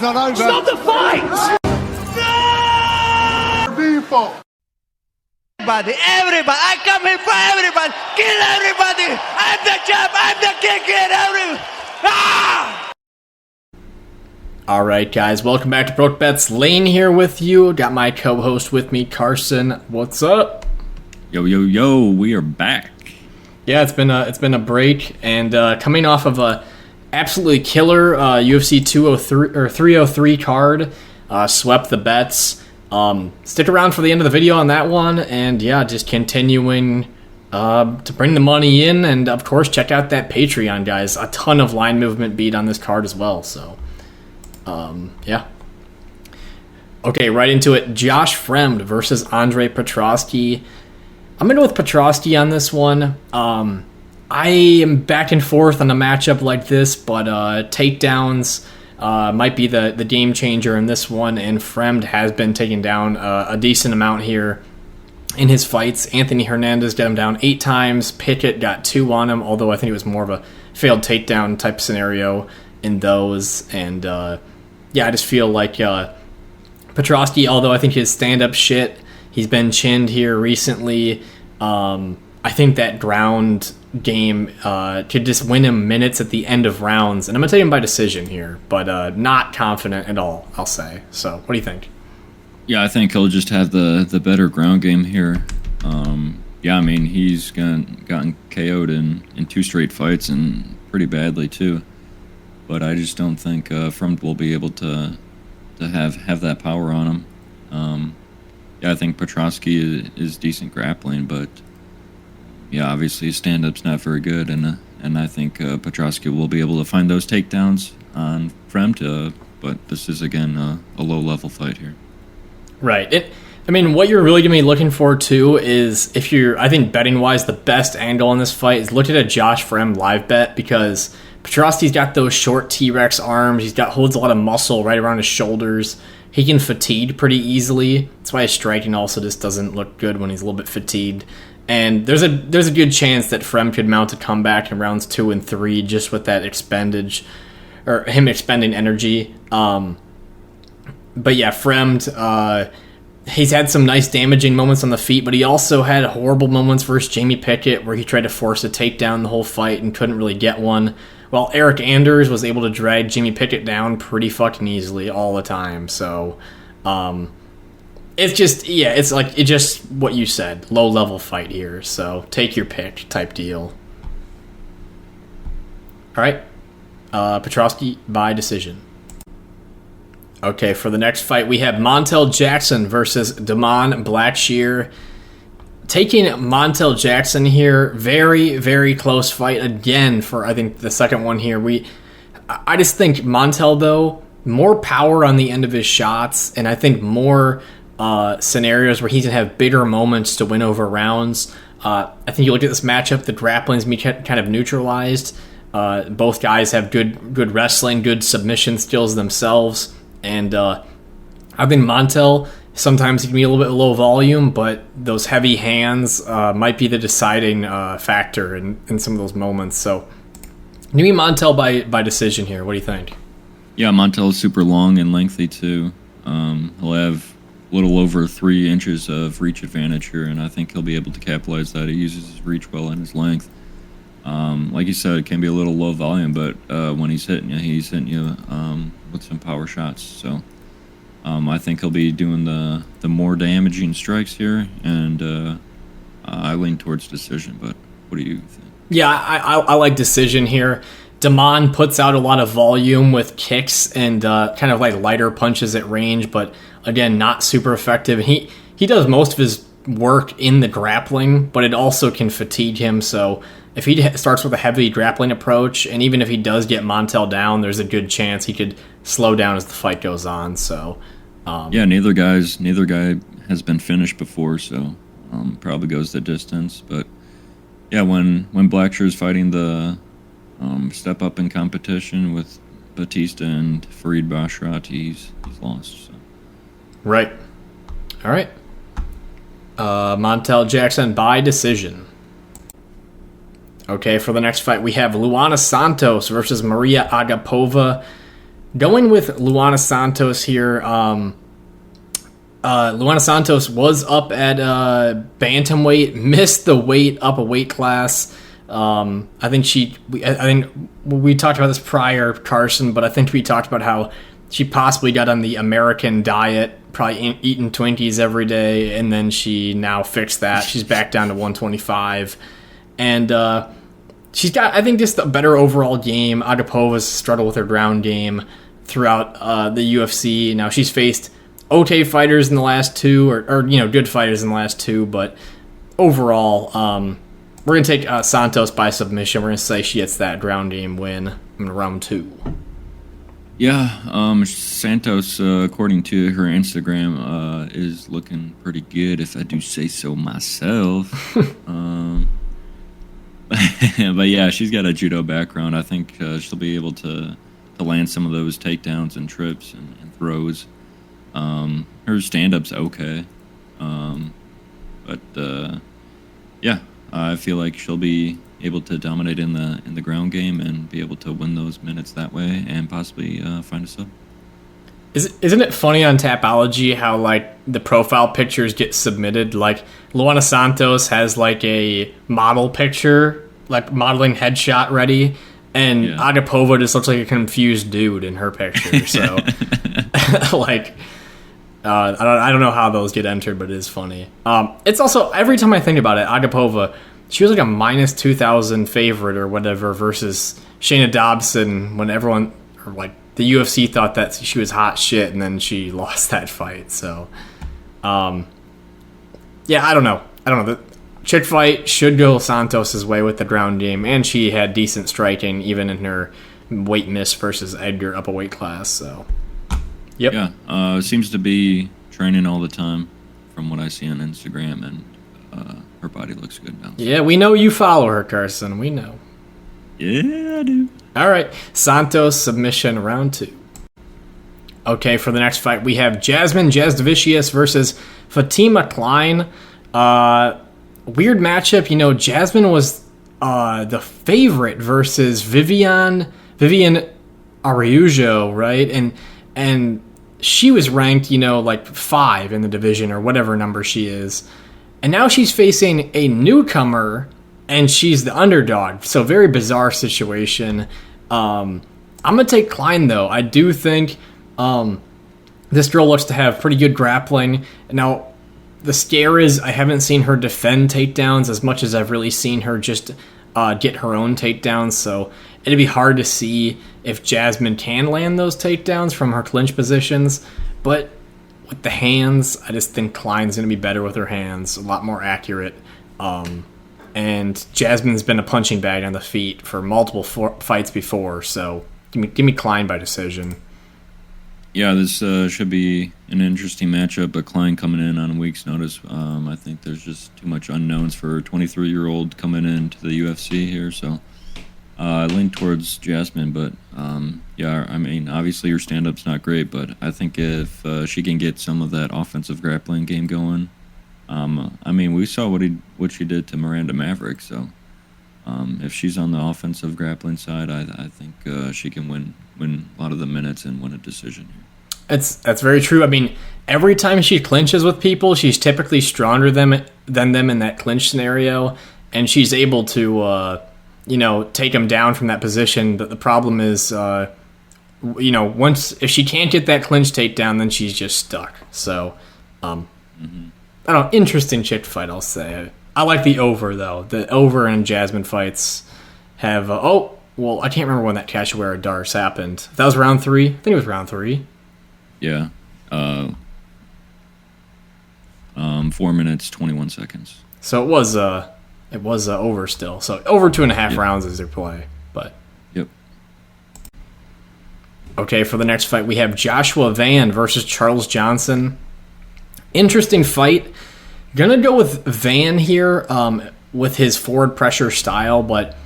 fight's not over. Stop the fight! People. Everybody, I come here for everybody. Kill everybody. I'm the champ. I'm the king. Kill everybody. Ah! All right, guys, welcome back to Broke Bets. Lane here with you. Got my co-host with me, Carson. What's up? Yo, yo, yo! We are back. Yeah, it's been a break, and coming off of a absolutely killer UFC 203 or 303 card, swept the bets. Stick around for the end of the video on that one, and yeah, just continuing to bring the money in, and of course, check out that Patreon, guys. A ton of line movement beat on this card as well. So, yeah. Okay, right into it. Josh Fremd versus Andre Petroski. I'm going to go with Petroski on this one. I am back and forth on a matchup like this, but takedowns might be the game changer in this one, and Fremd has been taken down a decent amount here in his fights. Anthony Hernandez got him down 8 times. Pickett got 2 on him, although I think it was more of a failed takedown type scenario in those. And yeah, I just feel like Petroski, although I think his stand-up shit, he's been chinned here recently. I think that ground game could just win him minutes at the end of rounds. And I'm going to take him by decision here, but not confident at all, I'll say. So, what do you think? Yeah, I think he'll just have the better ground game here. Yeah, I mean, he's gotten KO'd in 2 straight fights, and pretty badly, too. But I just don't think Fremd will be able to have that power on him. Yeah, I think Petroski is decent grappling, but yeah, obviously his stand-up's not very good, and I think Petroski will be able to find those takedowns on Fremd, but this is, again, a low-level fight here. Right. I mean, what you're really going to be looking for, too, is if you're, I think, betting-wise, the best angle in this fight is look at a Josh Fremd live bet, because Petroski's got those short T-Rex arms. He's holds a lot of muscle right around his shoulders. He can fatigue pretty easily. That's why his striking also just doesn't look good when he's a little bit fatigued. And there's a good chance that Fremd could mount a comeback in rounds 2 and 3 just with that expendage, or him expending energy. But yeah, Fremd, he's had some nice damaging moments on the feet, but he also had horrible moments versus Jamie Pickett where he tried to force a takedown the whole fight and couldn't really get one. While Eric Anders was able to drag Jimmy Pickett down pretty fucking easily all the time. So, it's just, yeah, it's just what you said. Low-level fight here. So, take your pick type deal. All right. Petroski by decision. Okay, for the next fight, we have Montel Jackson versus Damon Blackshear. Taking Montel Jackson here, very, very close fight again for, I think, the second one here. I just think Montel, though, more power on the end of his shots, and I think more scenarios where he's going to have bigger moments to win over rounds. I think you look at this matchup, the grappling's be kind of neutralized. Both guys have good wrestling, good submission skills themselves, and I think Montel, sometimes he can be a little bit low volume, but those heavy hands might be the deciding factor in some of those moments. So, give me Montel by decision here. What do you think? Yeah, Montel is super long and lengthy, too. He'll have a little over 3 inches of reach advantage here, and I think he'll be able to capitalize that. He uses his reach well and his length. Like you said, it can be a little low volume, but when he's hitting you with some power shots. So, I think he'll be doing the more damaging strikes here, and I lean towards decision, but what do you think? Yeah, I like decision here. Damon puts out a lot of volume with kicks and kind of like lighter punches at range, but again, not super effective. He does most of his work in the grappling, but it also can fatigue him, so if he starts with a heavy grappling approach, and even if he does get Montel down, there's a good chance he could slow down as the fight goes on. So, yeah, neither guy has been finished before, so probably goes the distance. But yeah, when Blackshear is fighting the step up in competition with Batista and Farid Basharat, he's lost. So. Right. All right. Montel Jackson by decision. Okay, for the next fight, we have Luana Santos versus Mariya Agapova. Going with Luana Santos here. Luana Santos was up at bantamweight, missed the weight up a weight class. I think we talked about this prior, Carson, but I think we talked about how she possibly got on the American diet, probably eating Twinkies every day, and then she now fixed that. She's back down to 125, and she's got, I think, just a better overall game. Agapova's struggled with her ground game throughout the UFC. Now she's faced okay fighters in the last two, or good fighters in the last two, but overall, we're going to take Santos by submission. We're going to say she gets that ground game win in round 2. Yeah, Santos, according to her Instagram, is looking pretty good, if I do say so myself. But yeah, she's got a judo background. I think she'll be able to land some of those takedowns and trips and throws. Her stand-up's okay. But yeah, I feel like she'll be able to dominate in the ground game and be able to win those minutes that way and possibly find a sub. Isn't it funny on Tapology how like the profile pictures get submitted? Like Luana Santos has like a model picture, like modeling headshot ready, and Agapova just looks like a confused dude in her picture. So like I don't know how those get entered, but it is funny. It's also, every time I think about it, Agapova, she was like a minus 2,000 favorite or whatever versus Shayna Dobson when everyone, or like the UFC thought that she was hot shit, and then she lost that fight. So, yeah, I don't know. The chick fight should go Santos' way with the ground game, and she had decent striking even in her weight miss versus Edgar up a weight class. So, yep. Yeah, seems to be training all the time from what I see on Instagram, and her body looks good now. Yeah, we know you follow her, Carson. We know. Yeah, I do. All right, Santos submission round 2. Okay, for the next fight, we have Jasmine Jasudavicius versus Fatima Kline. Weird matchup. Jasmine was the favorite versus Vivian Araujo, right? And she was ranked, like 5 in the division or whatever number she is. And now she's facing a newcomer, and she's the underdog. So very bizarre situation. I'm going to take Kline, though. I do think this girl looks to have pretty good grappling. Now, the scare is I haven't seen her defend takedowns as much as I've really seen her just get her own takedowns. So it'd be hard to see if Jasmine can land those takedowns from her clinch positions. But with the hands, I just think Kline's going to be better with her hands, a lot more accurate. And Jasmine's been a punching bag on the feet for multiple fights before, so give me Kline by decision. Yeah, this should be an interesting matchup, but Kline coming in on a week's notice. I think there's just too much unknowns for a 23-year-old coming into the UFC here, so I lean towards Jasmine, but yeah, I mean, obviously her stand-up's not great, but I think if she can get some of that offensive grappling game going, I mean, we saw what she did to Miranda Maverick, so if she's on the offensive grappling side, I think she can win a lot of the minutes and win a decision here. That's very true. I mean, every time she clinches with people, she's typically stronger than them in that clinch scenario, and she's able to take them down from that position. But the problem is, once if she can't get that clinch takedown, then she's just stuck. So, I don't know, interesting chick fight, I'll say. I like the over, though. The over and Jasmine fights have... I can't remember when that Cachoeira Darce happened. That was round 3? I think it was round 3. Yeah. 4 minutes, 21 seconds. So it was over still. So over 2.5 rounds is their play. But yep. Okay, for the next fight, we have Joshua Van versus Charles Johnson. Interesting fight. Gonna go with Van here with his forward pressure style, but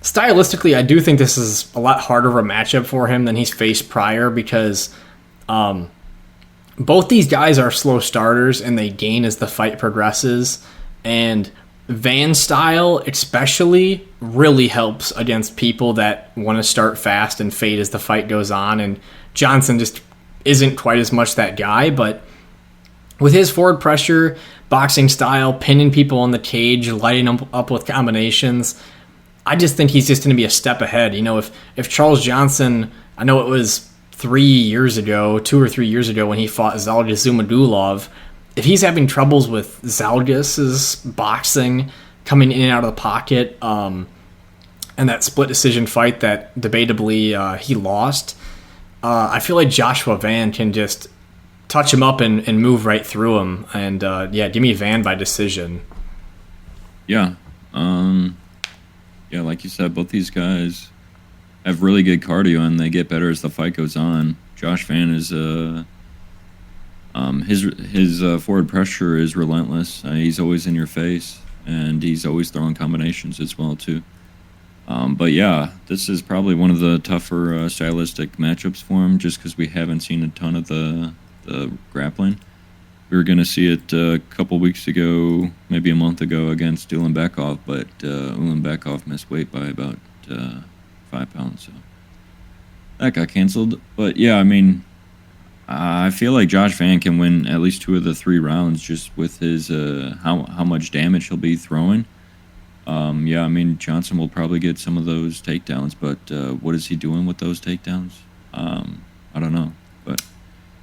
stylistically, I do think this is a lot harder of a matchup for him than he's faced prior because both these guys are slow starters and they gain as the fight progresses. And Van's style especially really helps against people that want to start fast and fade as the fight goes on. And Johnson just isn't quite as much that guy, but with his forward pressure, boxing style, pinning people in the cage, lighting them up with combinations, I just think he's just going to be a step ahead. If Charles Johnson, I know it was 2 or 3 years ago, when he fought Zhalgas Zhumagulov, if he's having troubles with Zhalgas's boxing, coming in and out of the pocket, and that split decision fight that debatably he lost, I feel like Joshua Van can just touch him up and move right through him. And give me Van by decision. Yeah. Yeah, like you said, both these guys have really good cardio, and they get better as the fight goes on. Josh Van is his forward pressure is relentless. He's always in your face, and he's always throwing combinations as well too. But yeah, this is probably one of the tougher stylistic matchups for him, just because we haven't seen a ton of the grappling. We were going to see it a couple weeks ago, maybe a month ago, against Ulanbekov, but Ulanbekov missed weight by about 5 pounds, so that got canceled. But yeah, I mean, I feel like Josh Van can win at least 2 of the 3 rounds just with his how much damage he'll be throwing. Yeah, I mean, Johnson will probably get some of those takedowns, but what is he doing with those takedowns? I don't know. But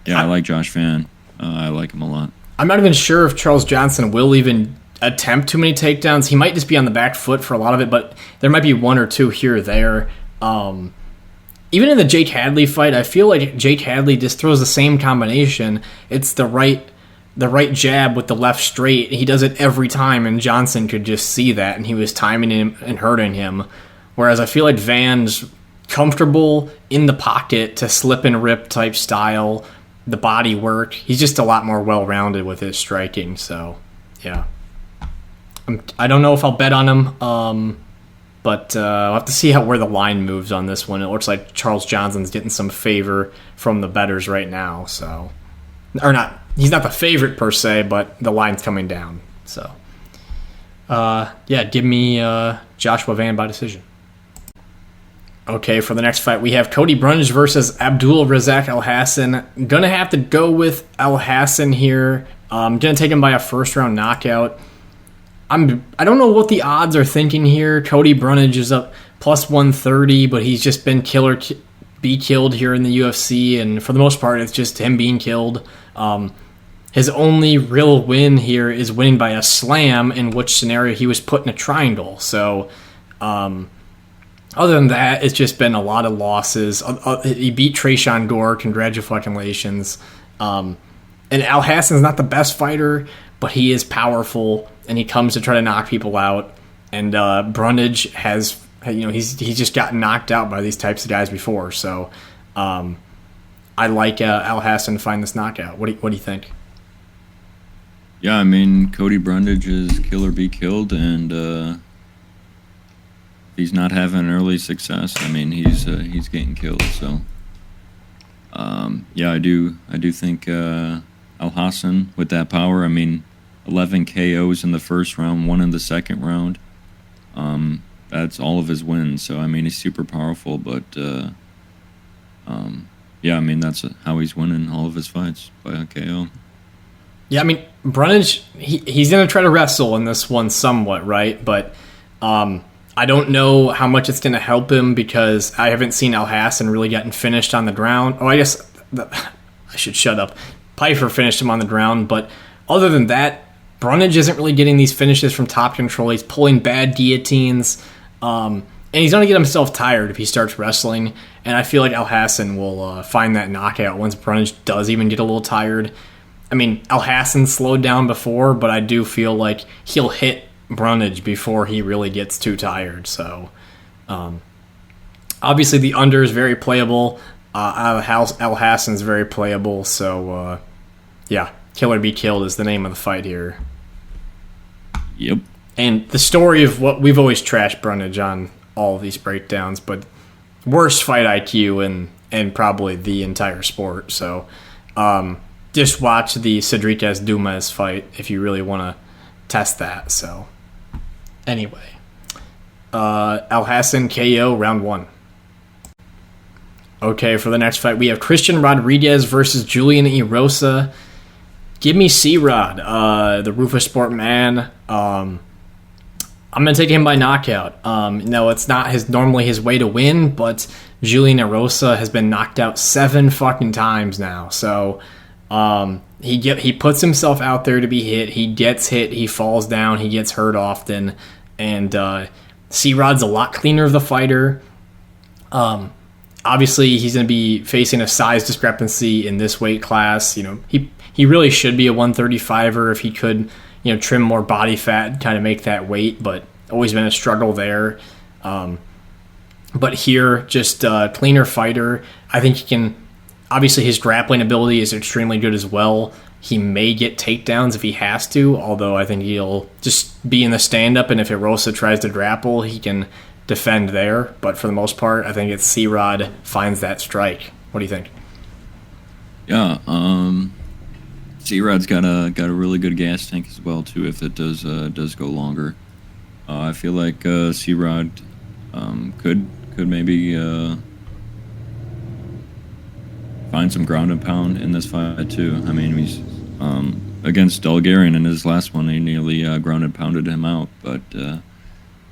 yeah, I like Josh Van. I like him a lot. I'm not even sure if Charles Johnson will even attempt too many takedowns. He might just be on the back foot for a lot of it, but there might be 1 or 2 here or there. Even in the Jake Hadley fight, I feel like Jake Hadley just throws the same combination. It's the right jab with the left straight. He does it every time, and Johnson could just see that, and he was timing him and hurting him. Whereas I feel like Van's comfortable in the pocket to slip and rip type style, the body work. He's just a lot more well-rounded with his striking. So, yeah. I don't know if I'll bet on him, but I'll have to see where the line moves on this one. It looks like Charles Johnson's getting some favor from the bettors right now. So, or not. He's not the favorite per se, but the line's coming down. So, give me Joshua Van by decision. Okay, for the next fight, we have Cody Brundage versus Abdul Razak Alhassan. Gonna have to go with Alhassan here. Gonna take him by a first-round knockout. I don't know what the odds are thinking here. Cody Brundage is up plus 130, but he's just been be killed here in the UFC, and for the most part, it's just him being killed. His only real win here is winning by a slam, in which scenario he was put in a triangle. So, other than that, it's just been a lot of losses. He beat Trayshawn Gore. Congratulations. And Alhassan's not the best fighter, but he is powerful, and he comes to try to knock people out. And Brundage has, he's just gotten knocked out by these types of guys before. So I like Alhassan to find this knockout. What do you think? Yeah, I mean, Cody Brundage is kill or be killed, and he's not having early success. I mean, he's getting killed. So, yeah, I do think Alhassan with that power. I mean, 11 KOs in the first round, 1 in the second round. That's all of his wins. So, I mean, he's super powerful. But yeah, I mean, that's how he's winning all of his fights, by a KO. Yeah, I mean, Brundage, he's going to try to wrestle in this one somewhat, right? But I don't know how much it's going to help him because I haven't seen Alhassan really getting finished on the ground. Oh, I guess I should shut up. Pfeiffer finished him on the ground, but other than that, Brundage isn't really getting these finishes from top control. He's pulling bad guillotines, and he's going to get himself tired if he starts wrestling, and I feel like Alhassan will find that knockout once Brundage does even get a little tired. I mean, Alhassan slowed down before, but I do feel like he'll hit Brundage before he really gets too tired. So, obviously the under is very playable. Alhassan's very playable. So, yeah, kill or be killed is the name of the fight here. Yep. And the story of what we've always trashed Brundage on all of these breakdowns, but worst fight IQ and probably the entire sport. So, just watch the Cedriques Dumas fight if you really want to test that. So, anyway, Alhassan KO round 1. Okay, for the next fight, we have Christian Rodriguez versus Julian Erosa. Give me C-Rod, the Rufus Sport man. I'm going to take him by knockout. No, it's not normally his way to win, but Julian Erosa has been knocked out 7 fucking times now. So he puts himself out there to be hit. He gets hit. He falls down. He gets hurt often. And C-Rod's a lot cleaner of the fighter. Obviously, he's going to be facing a size discrepancy in this weight class. You know, he really should be a 135er if he could, you know, trim more body fat and kind of make that weight, but always been a struggle there. But here, just a cleaner fighter. I think he can, obviously his grappling ability is extremely good as well. He may get takedowns if he has to, although I think he'll just be in the stand-up, and if Erosa tries to grapple, he can defend there. But for the most part, I think it's C-Rod finds that strike. What do you think? Yeah, C-Rod's got a really good gas tank as well too. If it does go longer, I feel like C-Rod could maybe find some ground and pound in this fight too. I mean, he's against Bulgarian in his last one, he nearly ground and pounded him out. But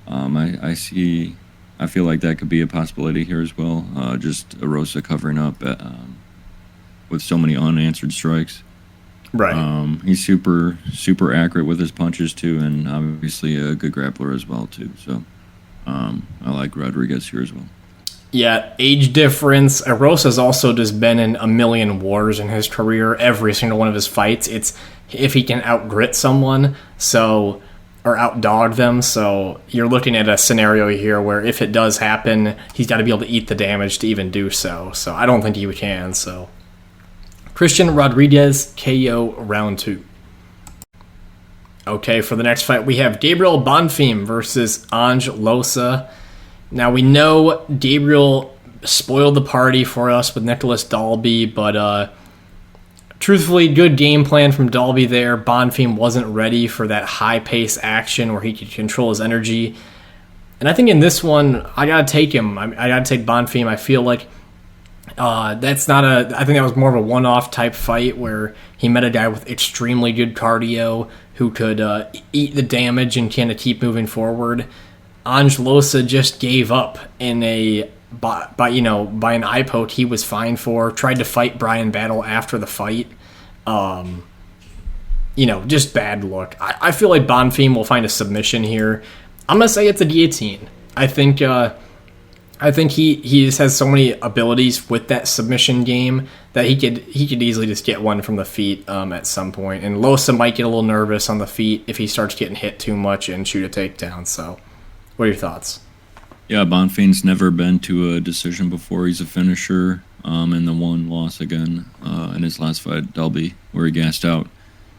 I feel like that could be a possibility here as well. Just Erosa covering up with so many unanswered strikes. Right. He's super accurate with his punches too, and obviously a good grappler as well too. So I like Rodriguez here as well. Yeah, age difference. Erosa's also just been in a million wars in his career. Every single one of his fights, it's if he can outgrit someone, or outdog them. So you're looking at a scenario here where if it does happen, he's got to be able to eat the damage to even do so. So I don't think he can. So Christian Rodriguez, KO round 2. Okay, for the next fight, we have Gabriel Bonfim versus Ange Loosa. Now, we know Gabriel spoiled the party for us with Nicholas Dalby, but truthfully, good game plan from Dalby there. Bonfim wasn't ready for that high-pace action where he could control his energy. And I think in this one, I got to take him. I got to take Bonfim. I feel like I think that was more of a one-off type fight where he met a guy with extremely good cardio who could eat the damage and kind of keep moving forward. Ange Loosa just gave up in by an eye poke he was fine for. Tried to fight Brian Battle after the fight. Just bad look. I feel like Bonfim will find a submission here. I'm gonna say it's a guillotine. I think he just has so many abilities with that submission game that he could easily just get one from the feet at some point. And Loosa might get a little nervous on the feet if he starts getting hit too much and shoot a takedown. So, what are your thoughts? Yeah, Bonfim's never been to a decision before. He's a finisher in the one loss again in his last fight, Dalby, where he gassed out.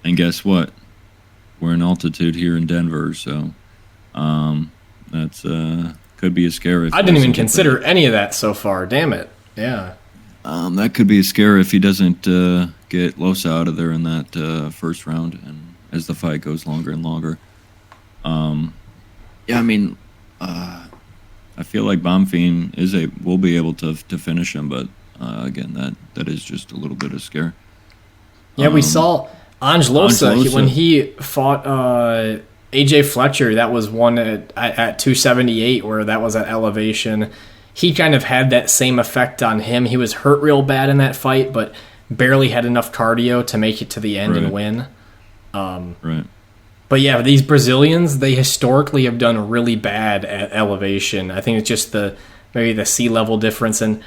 And guess what? We're in altitude here in Denver, so that's could be a scare. I didn't even consider any of that so far. Damn it. Yeah. That could be a scare if he doesn't get Loosa out of there in that first round, and as the fight goes longer and longer. I feel like Bonfim will be able to finish him, but again, that is just a little bit of scare. Yeah, we saw Ange Loosa when he fought AJ Fletcher. That was one at 278, where that was at elevation. He kind of had that same effect on him. He was hurt real bad in that fight, but barely had enough cardio to make it to the end and win. Right. But yeah, these Brazilians, they historically have done really bad at elevation. I think it's just maybe the sea level difference. And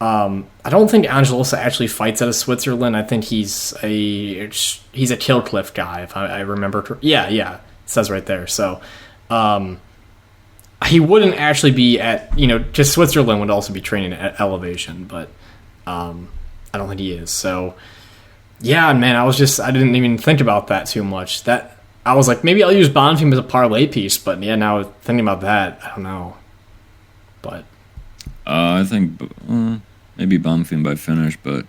I don't think Ange Loosa actually fights out of Switzerland. I think he's a Killcliff guy, if I remember. Yeah, it says right there. So he wouldn't actually be at, just Switzerland would also be training at elevation, but I don't think he is. So yeah, man, I didn't even think about that too much. I was like, maybe I'll use Bonfim as a parlay piece, but yeah, now thinking about that, I don't know. But I think maybe Bonfim by finish, but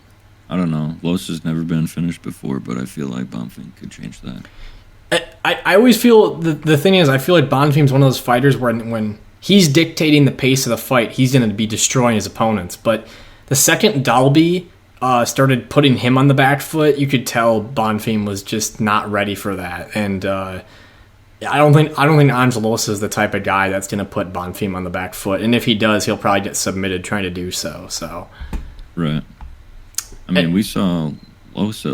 I don't know. Loosa's never been finished before, but I feel like Bonfim could change that. I always feel the thing is, I feel like Bonfim's one of those fighters where when he's dictating the pace of the fight, he's going to be destroying his opponents. But the second Dalby started putting him on the back foot, you could tell Bonfim was just not ready for that. And I don't think Ange Loosa is the type of guy that's going to put Bonfim on the back foot. And if he does, he'll probably get submitted trying to do so. So, right. I mean, we saw Loosa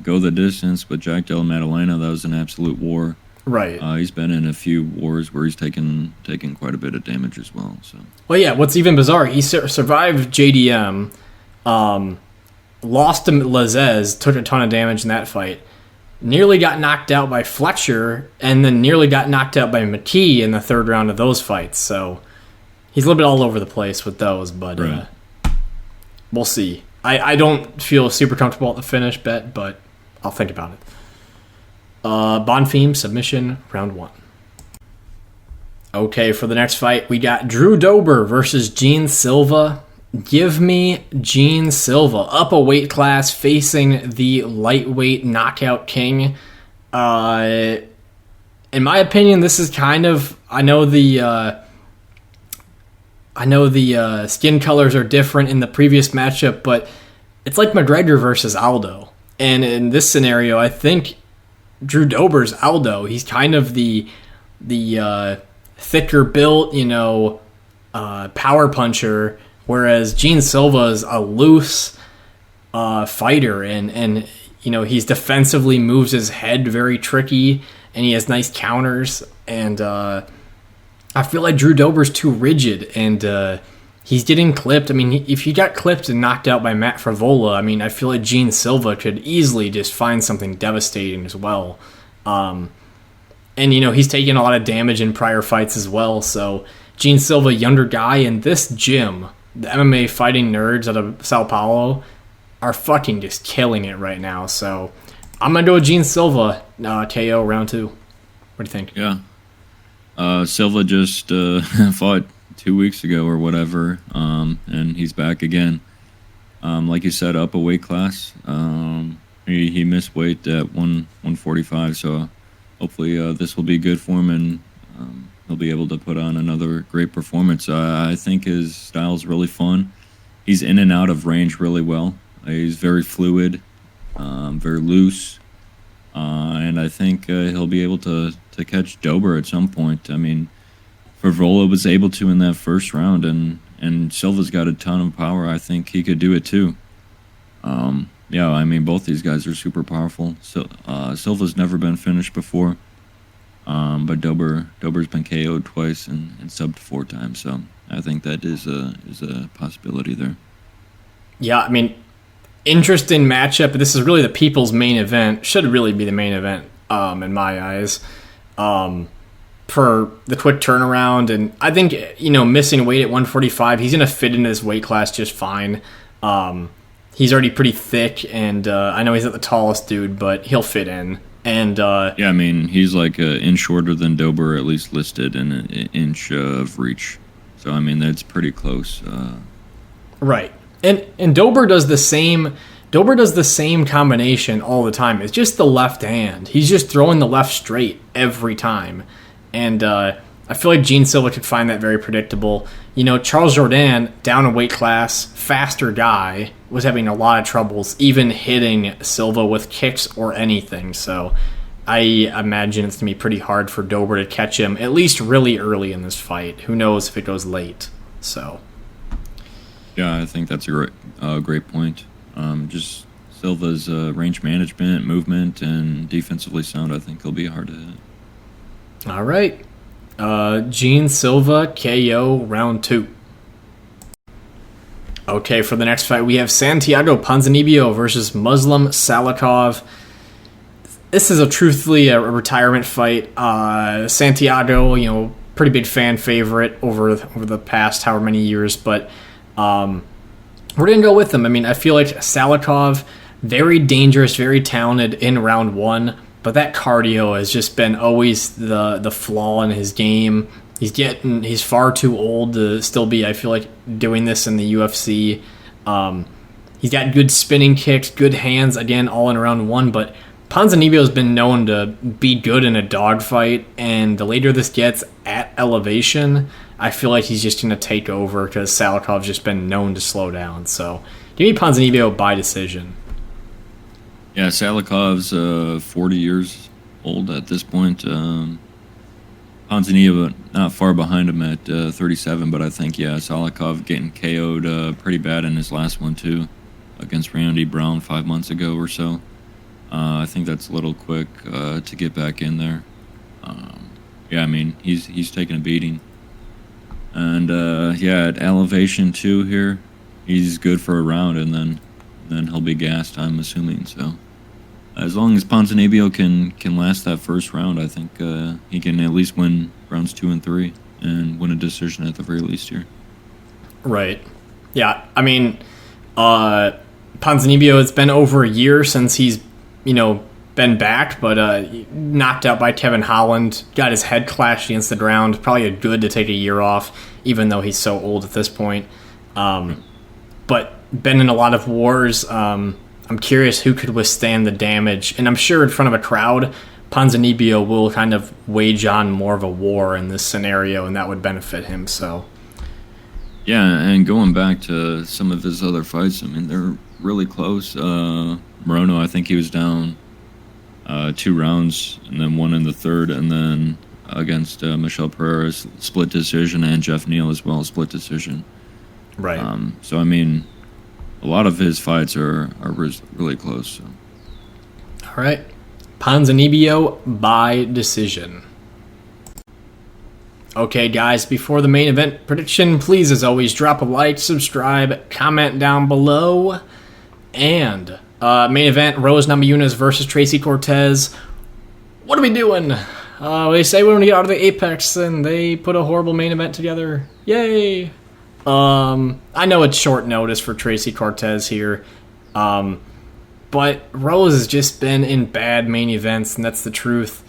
go the distance with Jack Della Maddalena. That was an absolute war. Right. He's been in a few wars where he's taken quite a bit of damage as well. So. Well, yeah. What's even bizarre, he survived JDM, lost to Lazez, took a ton of damage in that fight. Nearly got knocked out by Fletcher, and then nearly got knocked out by McKee in the third round of those fights. So he's a little bit all over the place with those, but right. We'll see. I don't feel super comfortable at the finish bet, but I'll think about it. Bonfim, submission, round 1. Okay, for the next fight, we got Drew Dober versus Gene Silva. Give me Gene Silva up a weight class facing the lightweight knockout king. In my opinion, this is kind of, I know the skin colors are different in the previous matchup, but it's like McGregor versus Aldo. And in this scenario, I think Drew Dober's Aldo. He's kind of the thicker built, power puncher, whereas Gene Silva is a loose fighter, and he's defensively moves his head very tricky, and he has nice counters. And I feel like Drew Dober's too rigid, and he's getting clipped. I mean, if he got clipped and knocked out by Matt Favola, I mean, I feel like Gene Silva could easily just find something devastating as well. And he's taken a lot of damage in prior fights as well. So Gene Silva, younger guy, in this gym, the MMA fighting nerds out of Sao Paulo are fucking just killing it right now. So I'm going to go with Gene Silva, KO round 2. What do you think? Yeah. Silva just fought 2 weeks ago or whatever, and he's back again. Like you said, up a weight class. He missed weight at 145, so hopefully this will be good for him, and he'll be able to put on another great performance. I think his style is really fun. He's in and out of range really well. He's very fluid, very loose, and I think he'll be able to catch Dober at some point. I mean, Favola was able to in that first round, and Silva's got a ton of power. I think he could do it too. Yeah, I mean, both these guys are super powerful. Silva's never been finished before, but Dober's been KO'd twice and subbed 4 times. So I think that is a possibility there. Yeah, I mean, interesting matchup. This is really the people's main event. Should really be the main event in my eyes. For the quick turnaround, and I think missing weight at 145, he's gonna fit into this weight class just fine. He's already pretty thick, and I know he's not the tallest dude, but he'll fit in. And yeah, I mean, he's like an inch shorter than Dober, at least listed, and an inch of reach. So I mean, that's pretty close. Right, and Dober does the same. Dober does the same combination all the time. It's just the left hand. He's just throwing the left straight every time. And I feel like Gene Silva could find that very predictable. Charles Jourdain, down a weight class, faster guy, was having a lot of troubles even hitting Silva with kicks or anything. So I imagine it's going to be pretty hard for Dober to catch him, at least really early in this fight. Who knows if it goes late. So yeah, I think that's a great point. Just Silva's range management, movement, and defensively sound, I think he'll be hard to hit. All right. Gene Silva, KO, round 2. Okay, for the next fight, we have Santiago Ponzinibbio versus Muslim Salikhov. This is truthfully a retirement fight. Santiago, pretty big fan favorite over the past however many years, but we're going to go with him. I mean, I feel like Salikhov, very dangerous, very talented in round 1, but that cardio has just been always the flaw in his game. He's far too old to still be, I feel like, doing this in the UFC. He's got good spinning kicks, good hands, again, all in round 1, but Ponzinibbio has been known to be good in a dogfight, and the later this gets at elevation, I feel like he's just going to take over because Salikhov's just been known to slow down. So give me Ponzinibbio by decision. Yeah, Salikhov's 40 years old at this point. Ponzinibbio not far behind him at 37, but I think, Salikhov getting KO'd pretty bad in his last one, too, against Randy Brown 5 months ago or so. I think that's a little quick to get back in there. He's taking a beating. And, at elevation, too, here, he's good for a round, and then he'll be gassed, I'm assuming, so... As long as Ponzinibbio can last that first round, I think he can at least win rounds 2 and 3 and win a decision at the very least here. Right. Yeah, I mean, Ponzinibbio, it's been over a year since he's, been back, but knocked out by Kevin Holland, got his head clashed against the ground. Probably good to take a year off, even though he's so old at this point. But been in a lot of wars. I'm curious who could withstand the damage. And I'm sure in front of a crowd, Ponzinibbio will kind of wage on more of a war in this scenario, and that would benefit him. So, yeah, and going back to some of his other fights, I mean, they're really close. Morono, I think he was down 2 rounds, and then 1 in the third, and then against Michel Pereira, split decision, and Jeff Neal as well, split decision. Right. So, I mean... A lot of his fights are really close. So. All right. Ponzinibbio by decision. Okay, guys, before the main event prediction, please, as always, drop a like, subscribe, comment down below. And main event, Rose Namajunas versus Tracy Cortez. What are we doing? They say we're going to get out of the Apex, and they put a horrible main event together. Yay! I know it's short notice for Tracy Cortez here, but Rose has just been in bad main events, and that's the truth.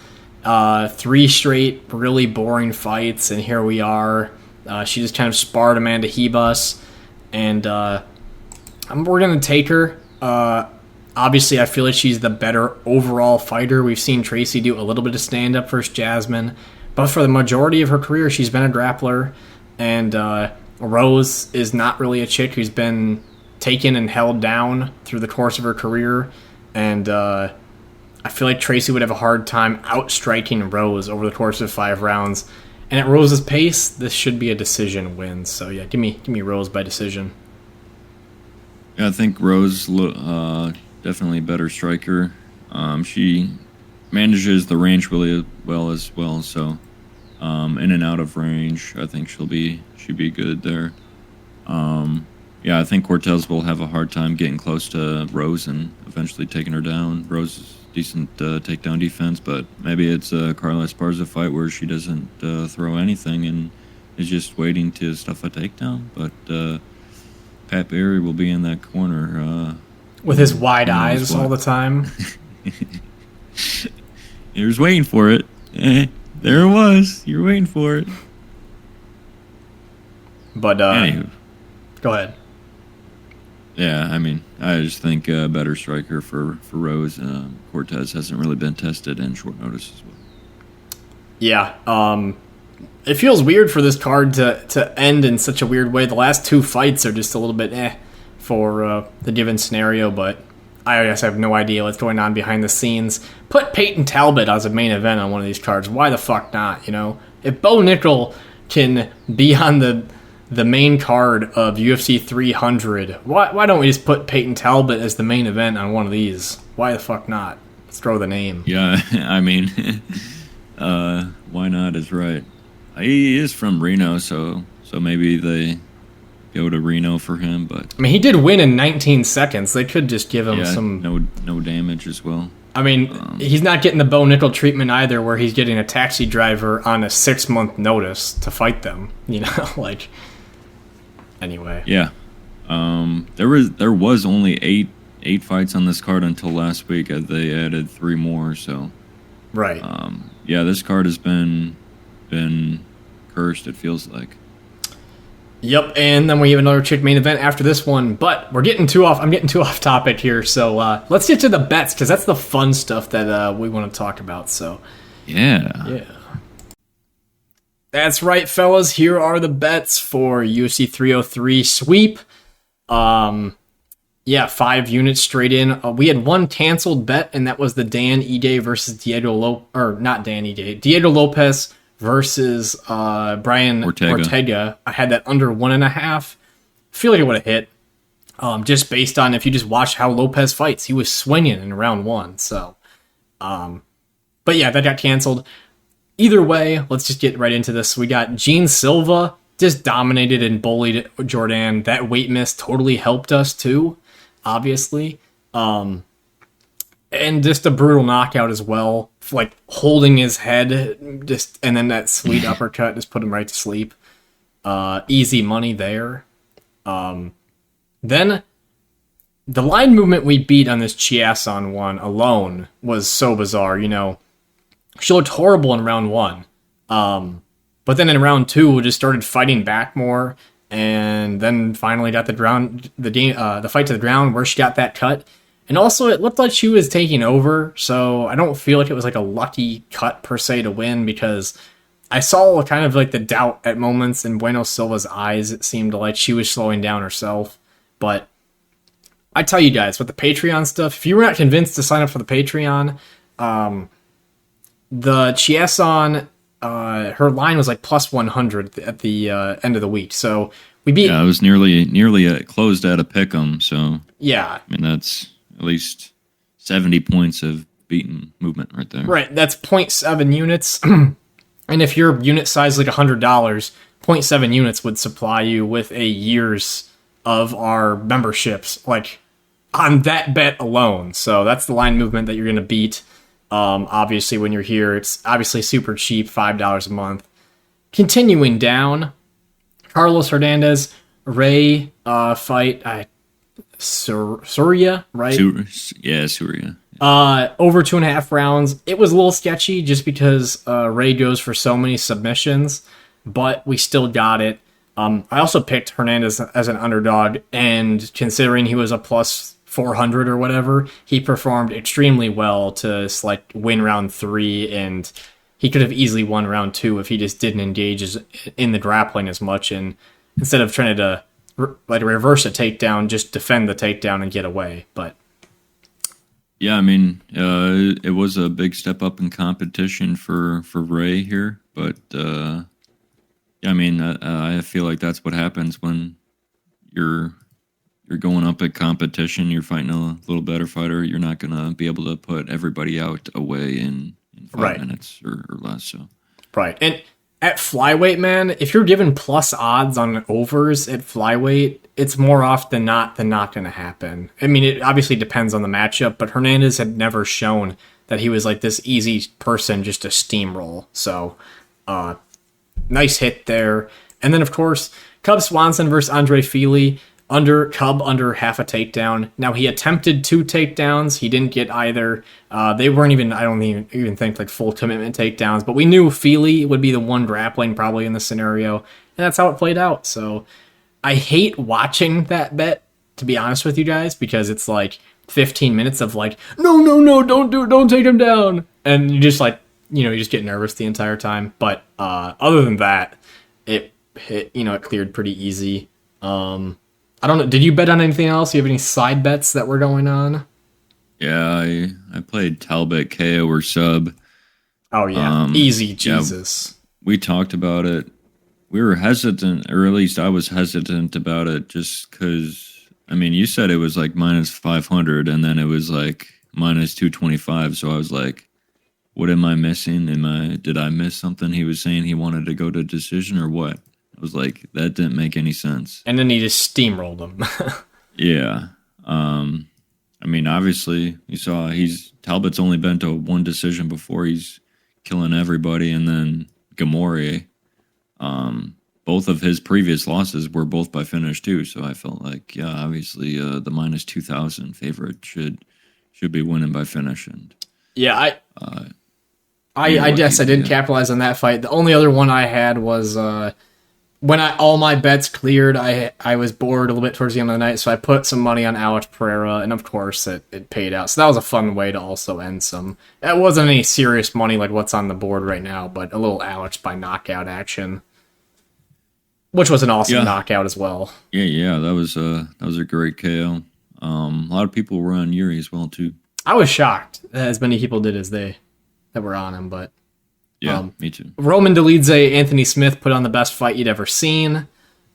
3 straight really boring fights, and here we are. She just kind of sparred Amanda Hebus, and we're going to take her. Obviously, I feel like she's the better overall fighter. We've seen Tracy do a little bit of stand-up versus Jasmine, but for the majority of her career, she's been a grappler, and Rose is not really a chick who's been taken and held down through the course of her career, and I feel like Tracy would have a hard time outstriking Rose over the course of 5 rounds. And at Rose's pace, this should be a decision win. So yeah, give me Rose by decision. Yeah, I think Rose definitely a better striker. She manages the range really well as well, so in and out of range, I think she'd be good there. I think Cortez will have a hard time getting close to Rose and eventually taking her down. Rose is decent takedown defense, but maybe it's a Carla Esparza fight where she doesn't throw anything and is just waiting to stuff a takedown. But Pat Barry will be in that corner. With his wide eyes all the time. He was waiting for it. There it was. You're waiting for it. But, anywho. Go ahead. Yeah, I mean, I just think a better striker for Rose. Cortez hasn't really been tested in short notice as well. Yeah, it feels weird for this card to end in such a weird way. The last 2 fights are just a little bit for the given scenario, but I guess I have no idea what's going on behind the scenes. Put Peyton Talbot as a main event on one of these cards. Why the fuck not, If Bo Nickel can be on the main card of UFC 300, why don't we just put Peyton Talbot as the main event on one of these? Why the fuck not? Let's throw the name. Yeah, I mean, why not is right. He is from Reno, so maybe they go to Reno for him, but... I mean, he did win in 19 seconds. They could just give him some... No damage as well. I mean, he's not getting the Bo Nickel treatment either, where he's getting a taxi driver on a 6-month notice to fight them, Anyway. Yeah. There was only eight fights on this card until last week. They added 3 more, so... Right. This card has been cursed, it feels like. Yep, and then we have another chick main event after this one, but I'm getting too off topic here, so let's get to the bets, because that's the fun stuff that we want to talk about, so... Yeah. That's right, fellas. Here are the bets for UFC 303 sweep. 5 units straight in. We had one canceled bet, and that was the Diego Lopez versus Brian Ortega. I had that under 1.5. I feel like it would have hit. Just based on if you just watch how Lopez fights, he was swinging in round 1. So, but yeah, that got canceled. Either way, let's just get right into this. We got Gene Silva just dominated and bullied Jordan. That weight miss totally helped us too, obviously. And just a brutal knockout as well, like holding his head, and then that sweet uppercut just put him right to sleep. Easy money there. Then the line movement we beat on this Chiasson one alone was so bizarre, She looked horrible in round 1. But then in round 2, we just started fighting back more, and then finally got the fight to the ground where she got that cut. And also, it looked like she was taking over, so I don't feel like it was like a lucky cut per se to win, because I saw kind of like the doubt at moments in Bueno Silva's eyes. It seemed like she was slowing down herself. But I tell you guys, with the Patreon stuff, if you were not convinced to sign up for the Patreon, the Chiasson, her line was like plus 100 at the end of the week. So we beat. Yeah, it was nearly closed at a pick'em. So yeah, I mean that's at least 70 points of beaten movement right there. Right, that's 0.7 units. And if your unit size is like $100, 0.7 units would supply you with a year's of our memberships, like on that bet alone. So that's the line movement that you're going to beat. Obviously, when you're here, it's obviously super cheap, $5 a month. Continuing down, Carlos Hernandez, Ray fight, Surya, right? Surya. Over 2.5 rounds. It was a little sketchy just because Ray goes for so many submissions, but we still got it. I also picked Hernandez as an underdog, and considering he was a plus 400 or whatever, he performed extremely well to like win round 3, and he could have easily won round 2 if he just didn't engage in the grappling as much, and instead of trying to reverse a takedown, just defend the takedown and get away. But yeah, I mean, it was a big step up in competition for Ray here, but I mean, I feel like that's what happens when you're going up at competition. You're fighting a little better fighter. You're not gonna be able to put everybody out away in 5 minutes or less. So right, and at flyweight, man, if you're given plus odds on overs at flyweight, it's more often than not going to happen. I mean, it obviously depends on the matchup, but Hernandez had never shown that he was like this easy person just to steamroll. So, nice hit there. And then, of course, Cub Swanson versus Andre Fili. Under half a takedown. Now, he attempted 2 takedowns. He didn't get either. They weren't even, I don't even think, like full commitment takedowns. But we knew Fili would be the one grappling probably in this scenario. And that's how it played out. So I hate watching that bet, to be honest with you guys, because it's like 15 minutes of like, no, don't do it, don't take him down. And you just like, you just get nervous the entire time. But other than that, it cleared pretty easy. I don't know. Did you bet on anything else? Do you have any side bets that were going on? Yeah, I played Talbot KO or sub. Oh, yeah. Easy, Jesus. Yeah, we talked about it. We were hesitant, or at least I was hesitant about it just because, I mean, you said it was like minus 500 and then it was like minus 225. So I was like, what am I missing? Did I miss something? He was saying he wanted to go to decision or what? I was like, that didn't make any sense. And then he just steamrolled him. Yeah. I mean, obviously, you saw Talbot's only been to 1 decision before. He's killing everybody. And then Gamore, both of his previous losses were both by finish too. So I felt like, yeah, obviously, the minus 2,000 favorite should be winning by finish. And yeah, I guess I didn't capitalize on that fight. The only other one I had was when all my bets cleared, I was bored a little bit towards the end of the night, so I put some money on Alex Pereira, and of course it paid out. So that was a fun way to also end some. It wasn't any serious money like what's on the board right now, but a little Alex by knockout action, which was an awesome knockout as well. Yeah, that was a great KO. A lot of people were on Yuri as well too. I was shocked that as many people did as that were on him, but. Yeah, me too. Roman Dolidze, Anthony Smith put on the best fight you'd ever seen,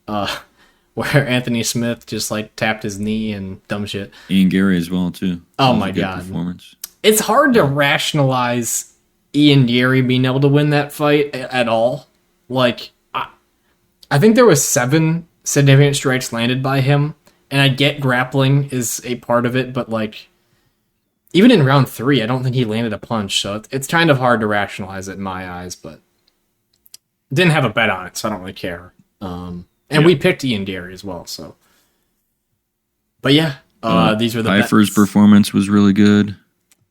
where Anthony Smith just like tapped his knee and dumb shit. Ian Gary as well too. Oh my god, performance. It's hard to rationalize Ian Gary being able to win that fight at all. Like, I think there was 7 significant strikes landed by him, and I get grappling is a part of it, but like. Even in round 3, I don't think he landed a punch, so it's kind of hard to rationalize it in my eyes, but didn't have a bet on it, so I don't really care. And we picked Ian Gary as well, so. But yeah, these were the Pfeiffer's bets. Performance was really good.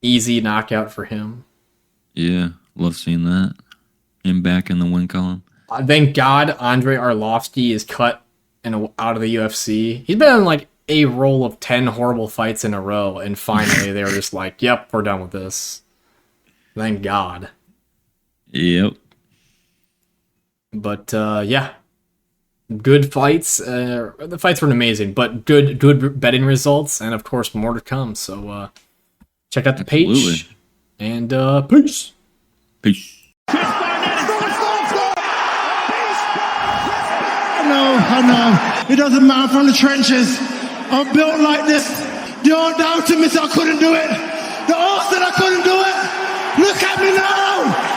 Easy knockout for him. Yeah, love seeing that. Him back in the win column. Thank God Andrei Arlovsky is cut out of the UFC. He's been on like a roll of 10 horrible fights in a row, and finally they were just like, yep, we're done with this. Thank God. Yep. But yeah, good fights. The fights weren't amazing, but good betting results, and of course more to come. So check out the page, and peace. I know. It doesn't matter from the trenches. I'm built like this. The old doubted me said I couldn't do it. The old said I couldn't do it. Look at me now.